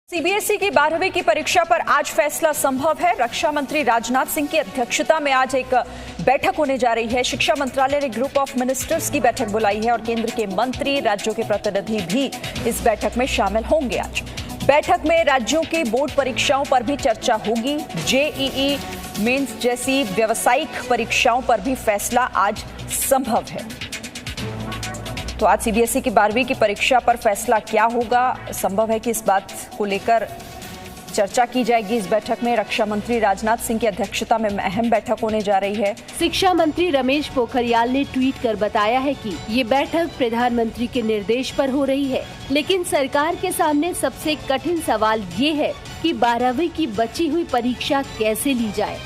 CBSE की 12वीं की परीक्षा पर आज फैसला संभव है। रक्षा मंत्री राजनाथ सिंह की अध्यक्षता में आज एक बैठक होने जा रही है। शिक्षा मंत्रालय ने ग्रुप ऑफ मिनिस्टर्स की बैठक बुलाई है और केंद्र के मंत्री, राज्यों के प्रतिनिधि भी इस बैठक में शामिल होंगे। आज बैठक में राज्यों की बोर्ड परीक्षाओं पर भी चर्चा होगी। जेईई मेंस जैसी व्यावसायिक परीक्षाओं पर भी फैसला आज संभव है। तो आज सीबीएसई की 12वीं की परीक्षा पर फैसला क्या होगा, संभव है कि इस बात को लेकर चर्चा की जाएगी। इस बैठक में रक्षा मंत्री राजनाथ सिंह की अध्यक्षता में अहम बैठक होने जा रही है। शिक्षा मंत्री रमेश पोखरियाल ने ट्वीट कर बताया है कि ये बैठक प्रधानमंत्री के निर्देश पर हो रही है, लेकिन सरकार के सामने सबसे कठिन सवाल ये है कि 12वीं की बची हुई परीक्षा कैसे ली जाए।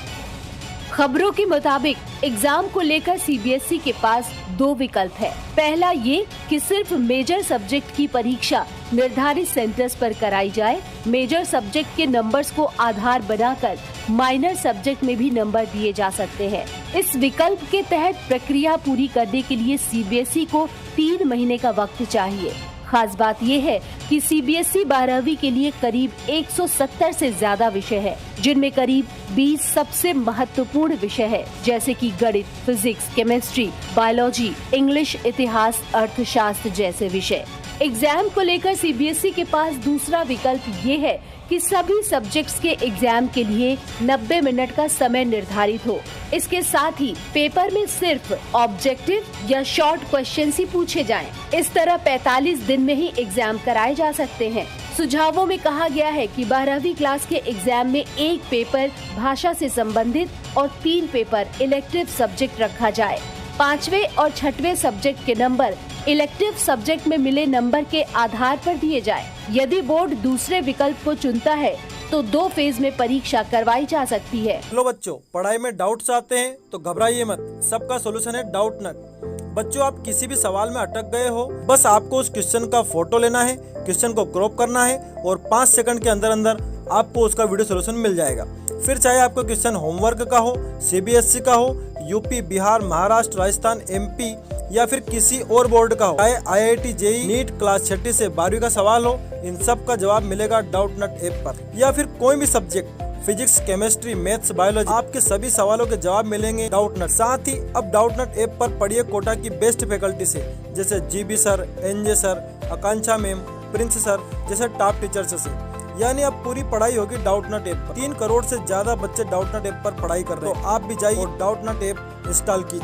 खबरों के मुताबिक एग्जाम को लेकर सीबीएसई के पास दो विकल्प है। पहला ये कि सिर्फ मेजर सब्जेक्ट की परीक्षा निर्धारित सेंटर्स पर कराई जाए। मेजर सब्जेक्ट के नंबर्स को आधार बनाकर माइनर सब्जेक्ट में भी नंबर दिए जा सकते हैं। इस विकल्प के तहत प्रक्रिया पूरी करने के लिए सीबीएसई को 3 महीने का वक्त चाहिए। खास बात ये है कि सीबीएसई 12वीं के लिए करीब 170 से ज्यादा विषय है, जिनमें करीब 20 सबसे महत्वपूर्ण विषय है, जैसे कि गणित, फिजिक्स, केमिस्ट्री, बायोलॉजी, इंग्लिश, इतिहास, अर्थशास्त्र जैसे विषय। एग्जाम को लेकर सीबीएसई के पास दूसरा विकल्प ये है कि सभी सब्जेक्ट्स के एग्जाम के लिए 90 मिनट का समय निर्धारित हो। इसके साथ ही पेपर में सिर्फ ऑब्जेक्टिव या शॉर्ट क्वेश्चंस ही पूछे जाएं। इस तरह 45 दिन में ही एग्जाम कराए जा सकते हैं। सुझावों में कहा गया है कि 12वीं क्लास के एग्जाम में एक पेपर भाषा से संबंधित और 3 पेपर इलेक्टिव सब्जेक्ट रखा जाए। 5वें और 6वें सब्जेक्ट के नंबर इलेक्टिव सब्जेक्ट में मिले नंबर के आधार पर दिए जाए। यदि बोर्ड दूसरे विकल्प को चुनता है तो 2 फेज में परीक्षा करवाई जा सकती है। हेलो बच्चों, पढ़ाई में डाउट्स आते हैं तो घबराइए मत, सबका सोल्यूशन है डाउटनट। बच्चों, आप किसी भी सवाल में अटक गए हो, बस आपको उस क्वेश्चन का फोटो लेना है, क्वेश्चन को क्रॉप करना है और 5 सेकंड के अंदर अंदर आपको उसका वीडियो सोल्यूशन मिल जाएगा। फिर चाहे आपका क्वेश्चन होमवर्क का हो, सीबीएसई का हो, यूपी, बिहार, महाराष्ट्र, राजस्थान, एमपी या फिर किसी और बोर्ड का हो, चाहे आईआईटी, जेईई, नीट क्लास 6 से 12वीं का सवाल हो, इन सब का जवाब मिलेगा डाउटनट ऐप पर। या फिर कोई भी subject, physics, chemistry, maths, biology, आपके सभी सवालों के जवाब मिलेंगे डाउटनट। साथ ही अब डाउटनट ऐप पर पढ़िए कोटा की बेस्ट फैकल्टी से, जैसे जीबी सर, एनजे सर, आकांक्षा मैम, प्रिंस सर जैसे टॉप टीचर्स से। यानी अब पूरी पढ़ाई होगी डाउटनट ऐप पर। 3 करोड़ से ज्यादा बच्चे डाउटनट ऐप पर पढ़ाई कर रहे हैं, तो आप भी जाइए और डाउटनट ऐप इंस्टॉल कीजिए।